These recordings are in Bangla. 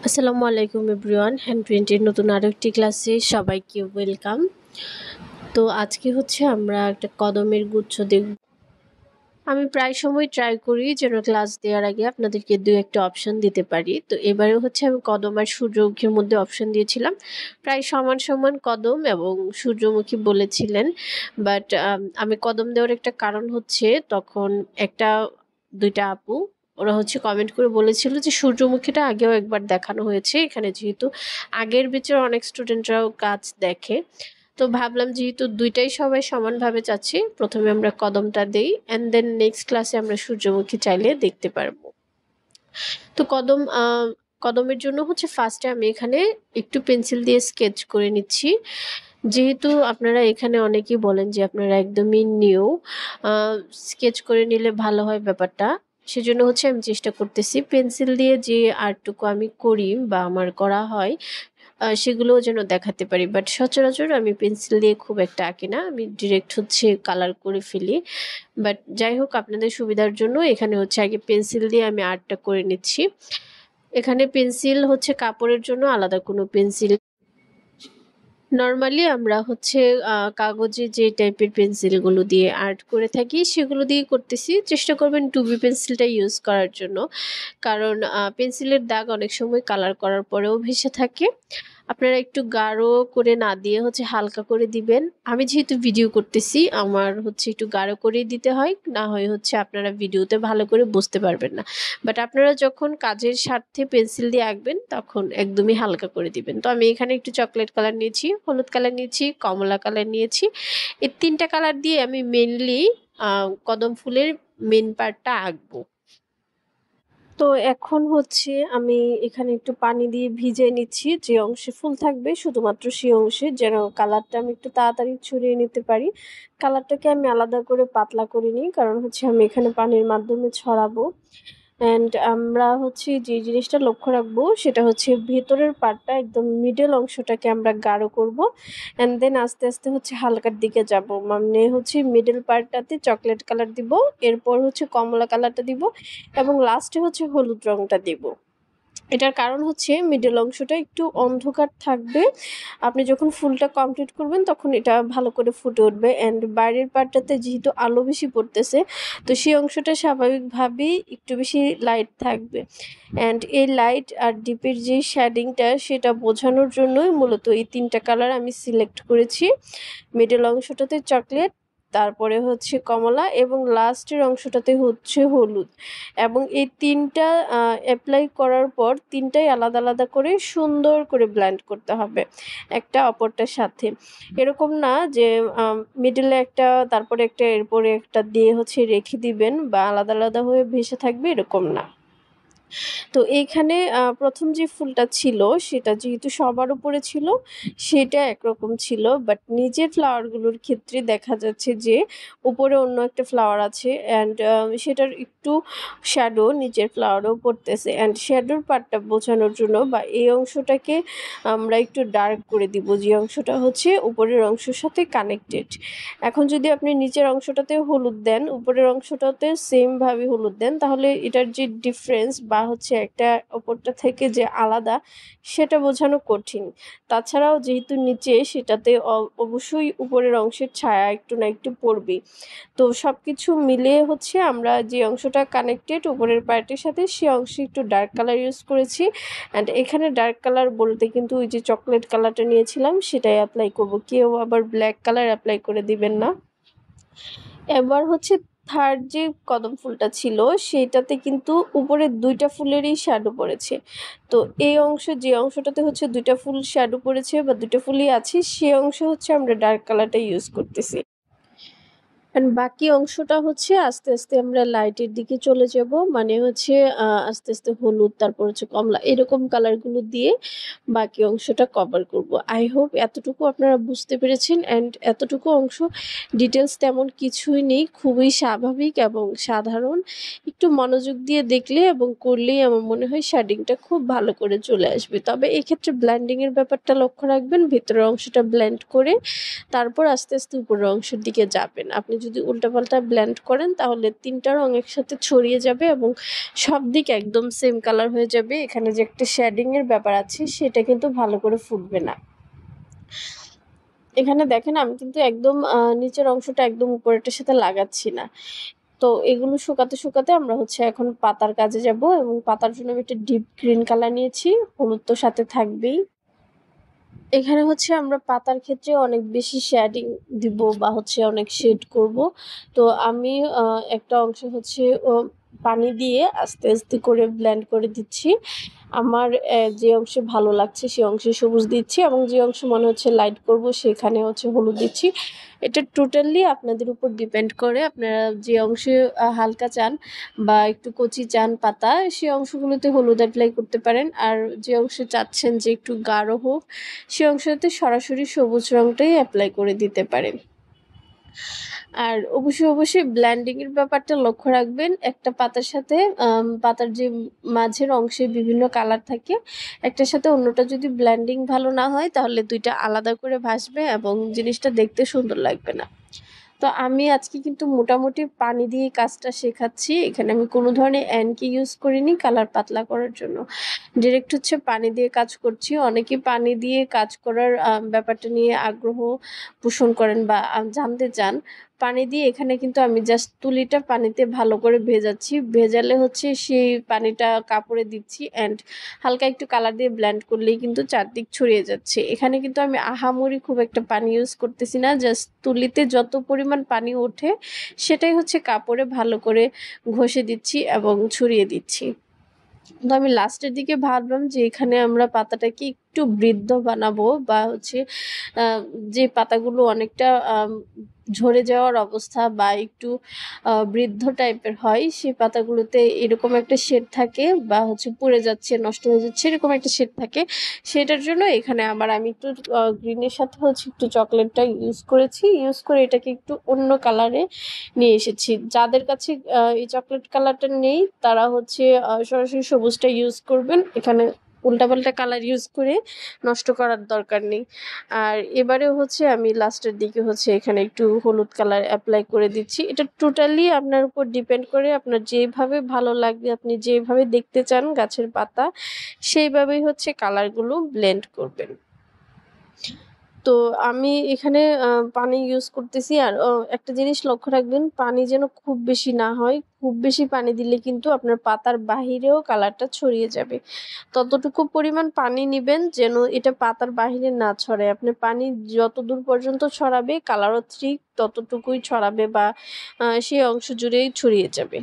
আসসালামু আলাইকুম এভরিওয়ান, হ্যান্ড প্রিন্টের নতুন আরও একটি ক্লাসে সবাইকে ওয়েলকাম। তো আজকে হচ্ছে আমরা একটা কদমের গুচ্ছ দেখব। আমি প্রায় সময় ট্রাই করি যেন ক্লাস দেওয়ার আগে আপনাদেরকে দু একটা অপশন দিতে পারি। তো এবারে হচ্ছে আমি কদম আর সূর্যমুখীর মধ্যে অপশন দিয়েছিলাম। প্রায় সমান সমান কদম এবং সূর্যমুখী বলেছিলেন, বাট আমি কদম দেওয়ার একটা কারণ হচ্ছে তখন দুইটা আপু ওরা হচ্ছে কমেন্ট করে বলেছিল যে সূর্যমুখীটা আগেও একবার দেখানো হয়েছে এখানে, যেহেতু আগের ব্যাচের অনেক স্টুডেন্টরাও কাজ দেখে। তো ভাবলাম যেহেতু দুইটাই সবাই সমানভাবে চাচ্ছি, প্রথমে আমরা কদমটা দেই অ্যান্ড দেন নেক্সট ক্লাসে আমরা সূর্যমুখী চাইলে দেখতে পারবো। তো কদমের জন্য হচ্ছে ফার্স্টে আমি এখানে একটু পেন্সিল দিয়ে স্কেচ করে নিচ্ছি। যেহেতু আপনারা এখানে অনেকেই বলেন যে আপনারা একদমই নিউ, স্কেচ করে নিলে ভালো হয় ব্যাপারটা। সেজন্য হচ্ছে আমি চেষ্টা করতেছি পেন্সিল দিয়ে যে আর্টটুকু আমি করি বা আমার করা হয় সেগুলোও যেন দেখাতে পারি। বাট সচরাচর আমি পেন্সিল দিয়ে খুব একটা আঁকি না, আমি ডিরেক্ট হচ্ছে কালার করে ফেলি। বাট যাই হোক, আপনাদের সুবিধার জন্য এখানে হচ্ছে আগে পেন্সিল দিয়ে আমি আর্টটা করে নিচ্ছি। এখানে পেন্সিল হচ্ছে কাপড়ের জন্য আলাদা কোনো পেন্সিল, নর্মালি আমরা হচ্ছে কাগজে যে টাইপের পেন্সিলগুলো দিয়ে আর্ট করে থাকি সেগুলো দিয়ে করতেছি। চেষ্টা করবেন 2B পেন্সিলটা ইউজ করার জন্য, কারণ পেন্সিলের দাগ অনেক সময় কালার করার পরেও ভেসে থাকে। আপনারা একটু গাঢ় করে না দিয়ে হচ্ছে হালকা করে দিবেন। আমি যেহেতু ভিডিও করতেছি আমার হচ্ছে একটু গাঢ় করেই দিতে হয়, না হয় হচ্ছে আপনারা ভিডিওতে ভালো করে বুঝতে পারবেন না। বাট আপনারা যখন কাজের স্বার্থে পেন্সিল দিয়ে আঁকবেন তখন একদমই হালকা করে দিবেন। তো আমি এখানে একটু চকলেট কালার নিয়েছি, হলুদ কালার নিয়েছি, কমলা কালার নিয়েছি। এই তিনটা কালার দিয়ে আমি মেনলি কদম ফুলের মেন পার্টটা আঁকবো। তো এখন হচ্ছে আমি এখানে একটু পানি দিয়ে ভিজিয়ে নিচ্ছি, যে অংশে ফুল থাকবে শুধুমাত্র সেই অংশে, যেন কালারটা আমি একটু তাড়াতাড়ি ছড়িয়ে নিতে পারি। কালারটাকে আমি আলাদা করে পাতলা করে নিই, কারণ হচ্ছে আমি এখানে পানির মাধ্যমে ছড়াবো। অ্যান্ড আমরা হচ্ছে যে জিনিসটা লক্ষ্য রাখবো সেটা হচ্ছে ভেতরের পার্টটা, একদম মিডল অংশটাকে আমরা গাঢ় করব অ্যান্ড দেন আস্তে আস্তে হচ্ছে হালকার দিকে যাব। মানে হচ্ছে মিডল পার্টটাতে চকলেট কালার দিব, এরপর হচ্ছে কমলা কালারটা দিব এবং লাস্টে হচ্ছে হলুদ রংটা দিব। এটার কারণ হচ্ছে মিডল অংশটা একটু অন্ধকার থাকবে, আপনি যখন ফুলটা কমপ্লিট করবেন তখন এটা ভালো করে ফুটে উঠবে। অ্যান্ড বাইরের পার্টটাতে যেহেতু আলো বেশি পড়তেছে, তো সেই অংশটা স্বাভাবিকভাবেই একটু বেশি লাইট থাকবে। অ্যান্ড এই লাইট আর ডিপের যে শ্যাডিংটা সেটা বোঝানোর জন্যই মূলত এই তিনটা কালার আমি সিলেক্ট করেছি। মিডল অংশটাতে চকলেট, তারপরে হচ্ছে কমলা এবং লাস্টের অংশটাতে হচ্ছে হলুদ। এবং এই তিনটা অ্যাপ্লাই করার পর তিনটাই আলাদা আলাদা করে সুন্দর করে ব্লেন্ড করতে হবে একটা অপরটার সাথে। এরকম না যে মিডলে একটা তারপরে একটা এরপরে একটা দিয়ে হচ্ছে রেখে দিবেন বা আলাদা আলাদা হয়ে ভেসে থাকবে, এরকম না। তো এইখানে প্রথম যে ফুলটা ছিল সেটা যেহেতু সবার উপরে ছিল সেটা একরকম ছিল, বাট নিচের ফ্লাওয়ারগুলোর ক্ষেত্রে দেখা যাচ্ছে যে উপরে অন্য একটা ফ্লাওয়ার আছে অ্যান্ড সেটার একটু শ্যাডো নিচের ফ্লাওয়ারও পড়তেছে। অ্যান্ড শ্যাডোর পার্টটা বোঝানোর জন্য বা এই অংশটাকে আমরা একটু ডার্ক করে দিব, যে অংশটা হচ্ছে উপরের অংশের সাথে কানেক্টেড। এখন যদি আপনি নিচের অংশটাতে হলুদ দেন, উপরের অংশটাতে সেমভাবে হলুদ দেন, তাহলে এটার যে ডিফারেন্স বা হচ্ছে একটা অপরটা থেকে যে আলাদা সেটা বোঝানো কঠিন। তাছাড়াও যেহেতু নিচে সেটাতে অবশ্যই উপরের অংশের ছায়া একটু না একটু পড়বেই। তো সব কিছু মিলিয়ে হচ্ছে আমরা যে অংশটা কানেক্টেড উপরের পার্টের সাথে সে অংশে একটু ডার্ক কালার ইউজ করেছি। অ্যান্ড এখানে ডার্ক কালার বলতে কিন্তু ওই যে চকলেট কালারটা নিয়েছিলাম সেটাই অ্যাপ্লাই করব, কেউ আবার ব্ল্যাক কালার অ্যাপ্লাই করে দিবেন না। এবার হচ্ছে থার্ড যে কদম ফুলটা ছিল সেইটাতে কিন্তু উপরে দুইটা ফুলেরই শ্যাডো পড়েছে। তো এই অংশ যে অংশটাতে হচ্ছে দুইটা ফুল শ্যাডো পড়েছে বা দুইটা ফুলই আছে সে অংশ হচ্ছে আমরা ডার্ক কালারটা ইউজ করতেছি। অ্যান্ড বাকি অংশটা হচ্ছে আস্তে আস্তে আমরা লাইটের দিকে চলে যাব, মানে হচ্ছে আস্তে আস্তে হলুদ তারপর হচ্ছে কমলা এরকম কালারগুলো দিয়ে বাকি অংশটা কভার করব। আই হোপ এতটুকু আপনারা বুঝতে পেরেছেন। অ্যান্ড এতটুকু অংশ ডিটেলস তেমন কিছুই নেই, খুবই স্বাভাবিক এবং সাধারণ। একটু মনোযোগ দিয়ে দেখলে এবং করলেই আমার মনে হয় শেডিংটা খুব ভালো করে চলে আসবে। তবে এক্ষেত্রে ব্লেন্ডিংয়ের ব্যাপারটা লক্ষ্য রাখবেন, ভেতরের অংশটা ব্লেন্ড করে তারপর আস্তে আস্তে উপরের অংশের দিকে যাবেন। আপনি যদি উল্টাপাল্টা ব্লেন্ড করেন তাহলে ৩টা রং একসাথে ছড়িয়ে যাবে এবং সব দিক একদম সেম কালার হয়ে যাবে। এখানে যে একটা শেডিংয়ের ব্যাপার আছে সেটা কিন্তু ভালো করে ফুটবে না। এখানে দেখেন আমি কিন্তু একদম নিচের অংশটা একদম উপরেরটার সাথে লাগাচ্ছি না। তো এগুলো শুকাতে আমরা হচ্ছে এখন পাতার কাজে যাব এবং পাতার জন্য আমি একটা ডিপ গ্রিন কালার নিয়েছি, হলুদ তো সাথে থাকবেই। এখানে হচ্ছে আমরা পাতার ক্ষেত্রে অনেক বেশি শেডিং দিব বা হচ্ছে অনেক শেড করব। তো আমি একটা অংশ হচ্ছে পানি দিয়ে আস্তে করে ব্লেন্ড করে দিচ্ছি। আমার যে অংশে ভালো লাগছে সে অংশে সবুজ দিচ্ছি এবং যে অংশ মনে হচ্ছে লাইট করব সেখানে হচ্ছে হলুদ দিচ্ছি। এটা টোটালি আপনাদের উপর ডিপেন্ড করে। আপনারা যে অংশে হালকা চান বা একটু কচি চান পাতা, সে অংশগুলোতে হলুদ অ্যাপ্লাই করতে পারেন। আর যে অংশে চাচ্ছেন যে একটু গাঢ় হোক, সে অংশতে সরাসরি সবুজ রংটাই অ্যাপ্লাই করে দিতে পারেন। আর অবশ্যই ব্লেন্ডিং এর ব্যাপারটা লক্ষ্য রাখবেন। একটা পাতার সাথে পাতার যে মাঝের অংশে বিভিন্ন কালার থাকে, একটার সাথে অন্যটা যদি ব্লেন্ডিং ভালো না হয় তাহলে ২টা আলাদা করে ভাসবে এবং জিনিসটা দেখতে সুন্দর লাগবে না। তো আমি আজকে কিন্তু মোটামুটি পানি দিয়ে কাজটা শেখাচ্ছি। এখানে আমি কোনো ধরনের অ্যানকি ইউজ করিনি কালার পাতলা করার জন্য। ডিরেক্ট হচ্ছে পানি দিয়ে কাজ করছি। অনেকেই পানি দিয়ে কাজ করার ব্যাপারটা নিয়ে আগ্রহ পোষণ করেন বা জানতে চান। পানি দিয়ে এখানে কিন্তু আমি জাস্ট তুলিটা পানিতে ভালো করে ভেজাচ্ছি। ভেজালে হচ্ছে সেই পানিটা কাপড়ে দিচ্ছি অ্যান্ড হালকা একটু কালার দিয়ে ব্লেন্ড করলেই কিন্তু চারদিক ছড়িয়ে যাচ্ছে। এখানে কিন্তু আমি আহামরি খুব একটা পানি ইউজ করতেছি না। জাস্ট তুলিতে যত পরিমাণ পানি ওঠে সেটাই হচ্ছে কাপড়ে ভালো করে ঘষে দিচ্ছি এবং ছড়িয়ে দিচ্ছি। তো আমি লাস্টের দিকে ভাবলাম যে এখানে আমরা পাতাটাকে একটু বৃদ্ধ বানাবো বা হচ্ছে যে পাতাগুলো অনেকটা ঝরে যাওয়ার অবস্থা বা একটু বৃদ্ধ টাইপের হয়, সেই পাতাগুলোতে এরকম একটা শেড থাকে বা হচ্ছে পুড়ে যাচ্ছে, নষ্ট হয়ে যাচ্ছে, এরকম একটা শেড থাকে। সেটার জন্য এখানে আমি একটু গ্রিনের সাথে হচ্ছে একটু চকলেটটা ইউজ করেছি। ইউজ করে এটাকে একটু অন্য কালারে নিয়ে এসেছি। যাদের কাছে এই চকলেট কালারটা নেই তারা হচ্ছে সরাসরি সবুজটা ইউজ করবেন। এখানে উল্টাপাল্টা কালার ইউজ করে নষ্ট করার দরকার নেই। আর এবারেও হচ্ছে আমি লাস্টের দিকে হচ্ছে এখানে একটু হলুদ কালার অ্যাপ্লাই করে দিচ্ছি। এটা টোটালি আপনার উপর ডিপেন্ড করে, আপনার যেভাবে ভালো লাগবে, আপনি যেভাবে দেখতে চান গাছের পাতা, সেইভাবেই হচ্ছে কালারগুলো ব্লেন্ড করবেন। তো আমি এখানে পানি ইউজ করতেছি। আর একটা জিনিস লক্ষ্য রাখবেন, পানি যেন খুব বেশি না হয়। খুব বেশি পানি দিলে কিন্তু আপনার পাতার বাহিরেও কালারটা ছড়িয়ে যাবে। ততটুকু পরিমাণ পানি নিবেন যেন এটা পাতার বাহিরে না ছড়ায়। আপনার পানি যতদূর পর্যন্ত ছড়াবে কালারও ঠিক ততটুকুই ছড়াবে বা সেই অংশ জুড়েই ছড়িয়ে যাবে।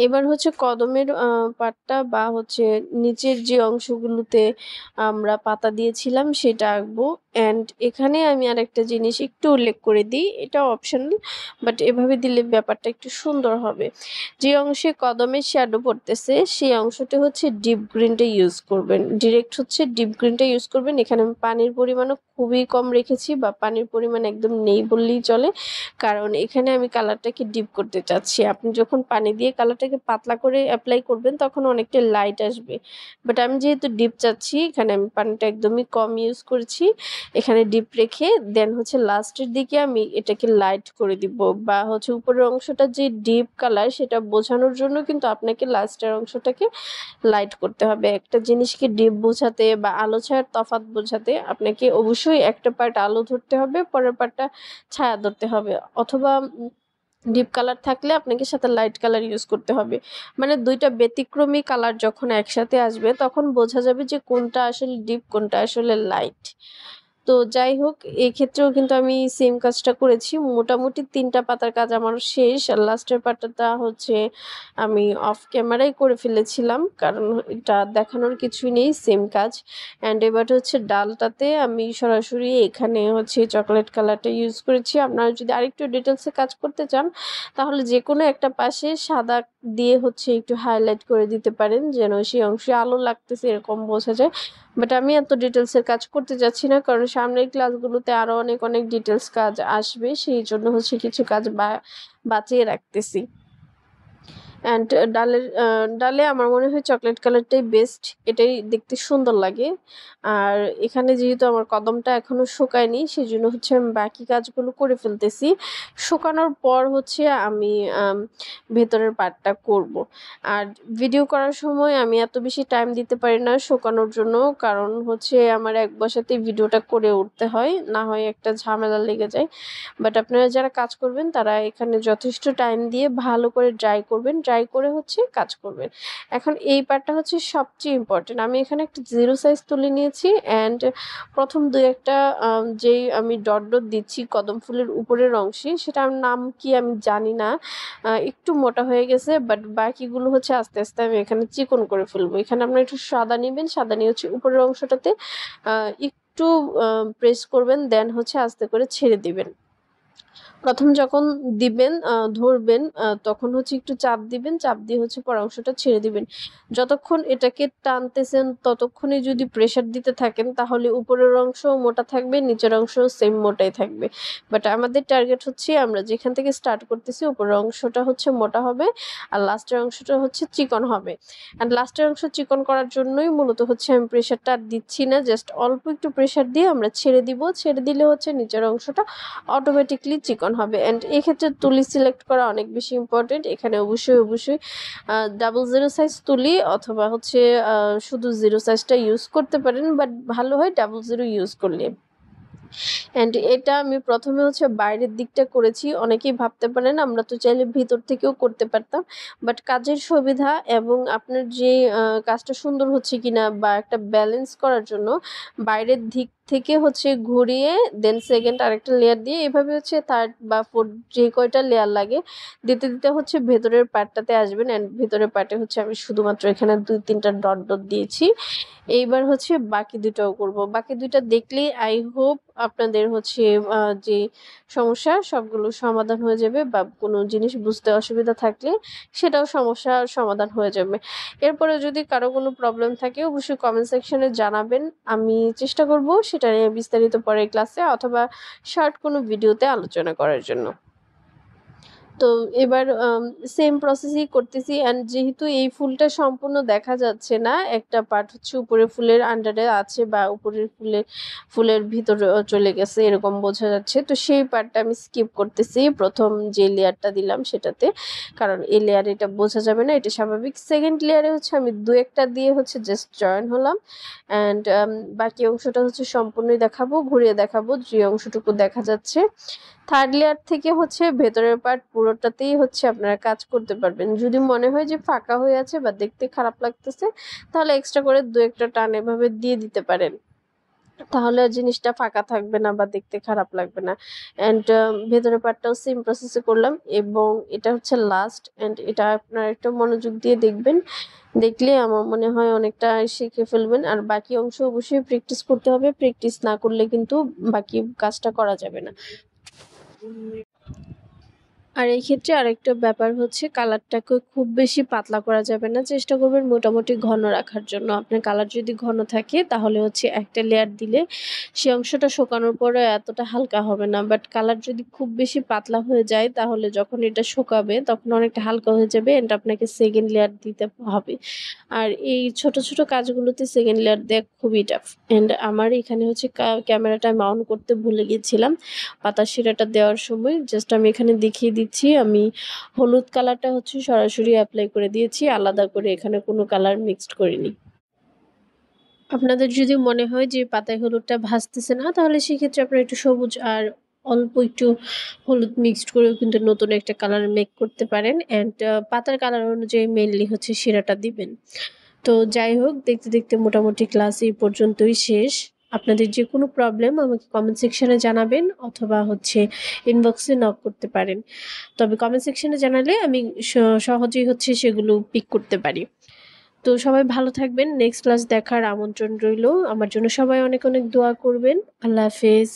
এবার হচ্ছে কদমের পাটটা বা হচ্ছে নিচের যে অংশগুলোতে আমরা পাতা দিয়েছিলাম সেটা আঁকবো। অ্যান্ড এখানে আমি আরেকটা জিনিস একটু উল্লেখ করে দিই, এটা অপশনাল, বাট এভাবে দিলে ব্যাপারটা একটু সুন্দর হবে। যে অংশে কদমের শ্যাডো পড়তেছে সেই অংশটা হচ্ছে ডিপ গ্রিনটা ইউজ করবেন। ডিরেক্ট হচ্ছে ডিপ গ্রিনটা ইউজ করবেন। এখানে আমি পানির পরিমাণও খুবই কম রেখেছি বা পানির পরিমাণ একদম নেই বললেই চলে, কারণ এখানে আমি কালারটাকে ডিপ করতে চাচ্ছি। আপনি যখন পানি দিয়ে কালারটাকে পাতলা করে অ্যাপ্লাই করবেন তখন অনেকটা লাইট আসবে, বাট আমি যেহেতু ডিপ চাচ্ছি এখানে আমি পানিটা একদমই কম ইউজ করেছি। এখানে ডিপ রেখে দেন হচ্ছে লাস্টের দিকে আমি এটাকে লাইট করে দিব বা হচ্ছে উপরের অংশটা যে ডিপ কালার সেটা বোঝানোর জন্য কিন্তু আপনাকে লাস্টের অংশটাকে লাইট করতে হবে। একটা জিনিসকে ডিপ বোঝাতে বা আলো ছায়ার তফাৎ বোঝাতে আপনাকে অবশ্যই একটা পার্ট আলো ধরতে হবে, পরের পার্টটা ছায়া ধরতে হবে, অথবা ডিপ কালার থাকলে আপনাকে সাথে লাইট কালার ইউজ করতে হবে। মানে ২টা ব্যতিক্রমী কালার যখন একসাথে আসবে তখন বোঝা যাবে যে কোনটা আসলে ডিপ কোনটা আসলে লাইট। তো যাই হোক, এক্ষেত্রেও কিন্তু আমি সেম কাজটা করেছি। মোটামুটি ৩টা পাতার কাজ আমার শেষ। আর লাস্টের পাতাটা হচ্ছে আমি অফ ক্যামেরায় করে ফেলেছিলাম, কারণ এটা দেখানোর কিছুই নেই, সেম কাজ। অ্যান্ড এবার হচ্ছে ডালটাতে আমি সরাসরি এখানে হচ্ছে চকলেট কালারটা ইউজ করেছি। আপনারা যদি আরেকটু ডিটেলসে কাজ করতে চান তাহলে যেকোনো একটা পাশে সাদা দিয়ে হচ্ছে একটু হাইলাইট করে দিতে পারেন যেন সেই অংশে আলো লাগতেছে এরকম বোঝা যায়। বাট আমি এত ডিটেলসের কাজ করতে যাচ্ছি না, কারণ সামনের ক্লাসগুলোতে আরো অনেক ডিটেলস কাজ আসবে, সেই জন্য হচ্ছে কিছু কাজ বাঁচিয়ে রাখতেছি। অ্যান্ড ডালে আমার মনে হয় চকলেট কালারটাই বেস্ট, এটাই দেখতে সুন্দর লাগে। আর এখানে যেহেতু আমার কদমটা এখনো শুকায়নি, সেজন্য হচ্ছে আমি বাকি কাজগুলো করে ফেলতেছি। শুকানোর পর হচ্ছে আমি ভেতরের পার্টটা করব। আর ভিডিও করার সময় আমি এত বেশি টাইম দিতে পারি না শুকানোর জন্য, কারণ হচ্ছে আমার এক বসাতেই ভিডিওটা করে উঠতে হয়, না হয় একটা ঝামেলা লেগে যায়। বাট আপনারা যারা কাজ করবেন তারা এখানে যথেষ্ট টাইম দিয়ে ভালো করে ড্রাই করবেন, ড্রাই করে হচ্ছে কাজ করবেন। এখন এই পার্টটা হচ্ছে সবচেয়ে ইম্পর্টেন্ট। আমি এখানে একটা 0 সাইজ তুলে নিয়েছি অ্যান্ড প্রথম 2-1টা যেই আমি ডট ডট দিচ্ছি কদম ফুলের উপরের অংশে, সেটার নাম কি আমি জানি না, একটু মোটা হয়ে গেছে, বাট বাকিগুলো হচ্ছে আস্তে আস্তে আমি এখানে চিকন করে ফেলবো। এখানে আপনারা একটু সাদা নিবেন, সাদা নিয়ে হচ্ছে উপরের অংশটাতে একটু প্রেস করবেন, দেন হচ্ছে আস্তে করে ছেড়ে দিবেন। প্রথম যখন দিবেন ধরবেন তখন হচ্ছে একটু চাপ দিবেন, চাপ দিয়ে হচ্ছে পরের অংশটা ছেড়ে দিবেন। যতক্ষণ এটাকে টানতেছেন ততক্ষণই যদি প্রেসার দিতে থাকেন তাহলে উপরের অংশও মোটা থাকবে, নিচের অংশও সেম মোটাই থাকবে। বাট আমাদের টার্গেট হচ্ছে আমরা যেখান থেকে স্টার্ট করতেছি উপরের অংশটা হচ্ছে মোটা হবে আর লাস্টের অংশটা হচ্ছে চিকন হবে। অ্যান্ড লাস্টের অংশ চিকন করার জন্যই মূলত হচ্ছে আমি প্রেসারটা দিচ্ছি না, জাস্ট অল্প একটু প্রেসার দিয়ে আমরা ছেড়ে দিব, ছেড়ে দিলে হচ্ছে নিচের অংশটা অটোমেটিকলি চিকন হবে। অ্যান্ড এক্ষেত্রে তুলি সিলেক্ট করা অনেক বেশি ইম্পর্টেন্ট। এখানে অবশ্যই 00 সাইজ তুলি অথবা হচ্ছে শুধু 0 সাইজটা ইউজ করতে পারেন, বাট ভালো হয় 00 ইউজ করলে। অ্যান্ড এটা আমি প্রথমে হচ্ছে বাইরের দিকটা করেছি। অনেকেই ভাবতে পারেন আমরা তো চাইলে ভিতর থেকেও করতে পারতাম, বাট কাজের সুবিধা এবং আপনার যে কাজটা সুন্দর হচ্ছে কিনা বা একটা ব্যালেন্স করার জন্য বাইরের দিক থেকে হচ্ছে ঘুরিয়ে দেন সেকেন্ড আরেকটা লেয়ার দিয়ে এভাবে হচ্ছে থার্ড বা ফোর্থ যে কয়টা লেয়ার লাগে দিতে দিতে হচ্ছে ভেতরের পার্টটাতে আসবেন। অ্যান্ড ভেতরের পার্টে হচ্ছে আমি শুধুমাত্র এখানে 2-3টা ডট ডট দিয়েছি। এইবার হচ্ছে বাকি দুটাও করব। বাকি দুইটা দেখলেই আই হোপ আপনাদের হচ্ছে যে সমস্যা সবগুলো সমাধান হয়ে যাবে, বা কোনো জিনিস বুঝতে অসুবিধা থাকলে সেটাও সমস্যার সমাধান হয়ে যাবে। এরপরে যদি কারো কোনো প্রবলেম থাকে অবশ্যই কমেন্ট সেকশনে জানাবেন, আমি চেষ্টা করব সেটা নিয়ে বিস্তারিত পরের ক্লাসে অথবা শর্ট কোনো ভিডিওতে আলোচনা করার জন্য। তো এবার সেম প্রসেসই করতেছি। অ্যান্ড যেহেতু এই ফুলটা সম্পূর্ণ দেখা যাচ্ছে না, একটা পার্ট হচ্ছে উপরে ফুলের আন্ডারে আছে বা উপরের ফুলের ভিতরে চলে গেছে এরকম বোঝা যাচ্ছে, তো সেই পার্টটা আমি স্কিপ করতেছি প্রথম যে লেয়ারটা দিলাম সেটাতে, কারণ এই লেয়ারে এটা বোঝা যাবে না, এটা স্বাভাবিক। সেকেন্ড লেয়ারে হচ্ছে আমি 2-1টা দিয়ে হচ্ছে জাস্ট জয়েন হলাম। অ্যান্ড বাকি অংশটা হচ্ছে সম্পূর্ণই দেখাবো, ঘুরিয়ে দেখাবো যে অংশটুকু দেখা যাচ্ছে। থার্ড লেয়ার থেকে হচ্ছে ভেতরের পার্ট পুরোটাতেই হচ্ছে আপনারা কাজ করতে পারবেন। যদি মনে হয় যে ফাঁকা হয়ে আছে বা দেখতে খারাপ লাগতেছে তাহলে এক্সট্রা করে 2-1টা টান এভাবে দিয়ে দিতে পারেন, তাহলে জিনিসটা ফাঁকা থাকবে না বা দেখতে খারাপ লাগবে না। অ্যান্ড ভেতরের পার্টটাও সেম প্রসেসে করলাম এবং এটা হচ্ছে লাস্ট। অ্যান্ড এটা আপনারা একটু মনোযোগ দিয়ে দেখবেন, দেখলে আমার মনে হয় অনেকটা শিখে ফেলবেন। আর বাকি অংশ অবশ্যই প্র্যাকটিস করতে হবে, প্র্যাকটিস না করলে কিন্তু বাকি কাজটা করা যাবে না। আর এই ক্ষেত্রে আরেকটা ব্যাপার হচ্ছে কালারটাকে খুব বেশি পাতলা করা যাবে না, চেষ্টা করবেন মোটামুটি ঘন রাখার জন্য। আপনার কালার যদি ঘন থাকে তাহলে হচ্ছে একটা লেয়ার দিলে সে অংশটা শুকানোর পরে এতটা হালকা হবে না, বাট কালার যদি খুব বেশি পাতলা হয়ে যায় তাহলে যখন এটা শুকাবে তখন অনেকটা হালকা হয়ে যাবে অ্যান্ড আপনাকে সেকেন্ড লেয়ার দিতে হবে। আর এই ছোট ছোট কাজগুলোতে সেকেন্ড লেয়ার দেওয়া খুবই টাফ। অ্যান্ড আমার এখানে হচ্ছে ক্যামেরাটা আমি অন করতে ভুলে গেছিলাম পাতার শিরাটা দেওয়ার সময়, জাস্ট আমি এখানে দেখিয়ে দিচ্ছি। আমি হলুদ কালারটা হচ্ছে সরাসরি অ্যাপ্লাই করে দিয়েছি, আলাদা করে এখানে কোনো কালার মিক্সড করিনি। আপনাদের যদি মনে হয় যে পাতায় হলুদটা ভাসতেছে না তাহলে সেক্ষেত্রে আপনারা একটু সবুজ আর অল্প একটু হলুদ মিক্সড করেও কিন্তু নতুন একটা কালার মেক করতে পারেন। অ্যান্ড পাতার কালার অনুযায়ী মেনলি হচ্ছে শিরাটা দিবেন। তো যাই হোক, দেখতে দেখতে মোটামুটি ক্লাস এই পর্যন্তই শেষ। আপনাদের যে কোনো প্রবলেম আমাকে কমেন্ট সেকশনে জানাবেন অথবা হচ্ছে ইনবক্সে নক করতে পারেন। তবে কমেন্ট সেকশনে জানালে আমি সহজেই হচ্ছে সেগুলো পিক করতে পারি। তো সবাই ভালো থাকবেন, নেক্সট ক্লাস দেখার আমন্ত্রণ রইল। আমার জন্য সবাই অনেক অনেক দোয়া করবেন। আল্লাহ হাফেজ।